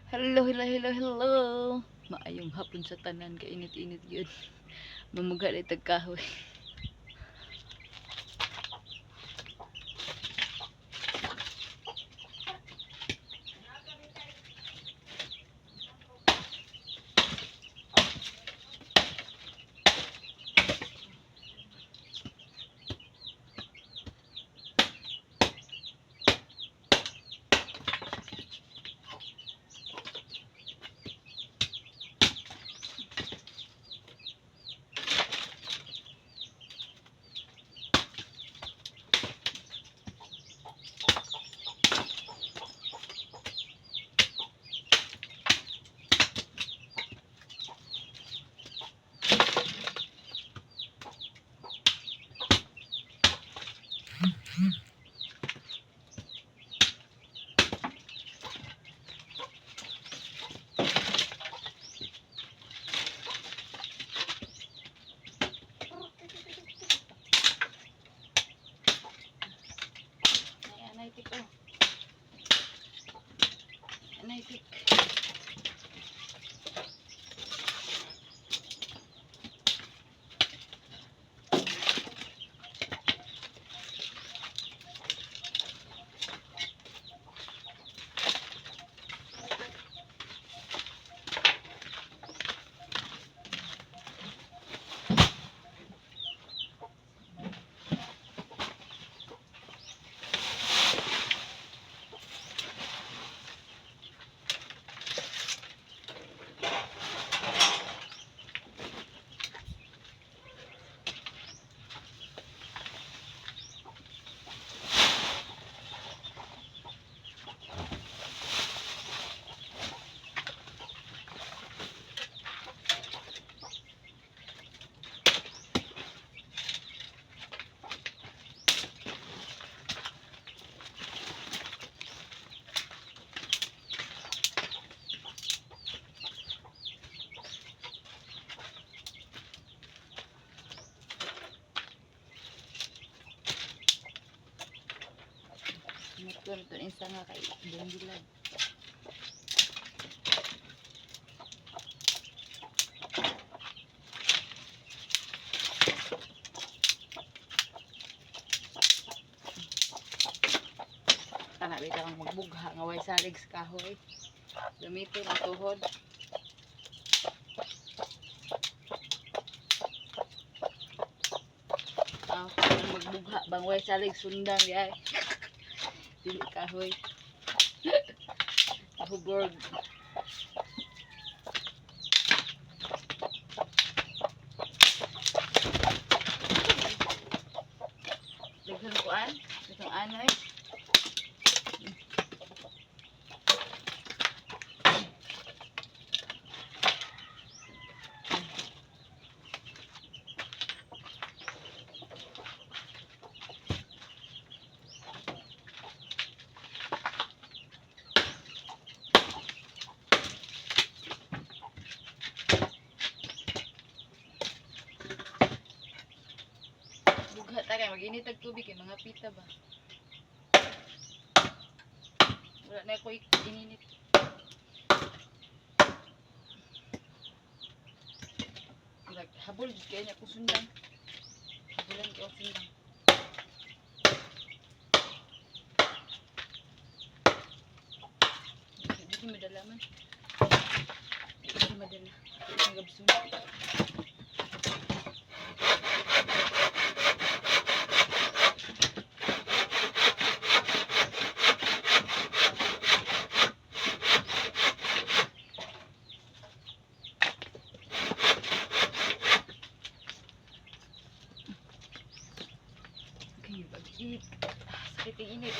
Hello, hello, hello, hello. Maayong hapon sa tanan, kainit-init yun. Mamugha na itag kahoy. Anaitik oh. Anaitik. Motor ito isa nga kay Bungilad. Kana bitaw ang magbugha nga way salig sa kahoy. Gamitin ang tuhod. Magbugha bang way salig sundang di ay. Dili kahoy. Ahubog. Daghan kuan, itong anoy. Bugha ta kay mag-init ang tubig kay mga pita ba. Wala na ako ininit. Habol kaya niya kung sundang. Habulan kaya kung sundang. Hindi madala man. Hindi madala. Ang gabsun. Okay, pag-init. Sakit yung init.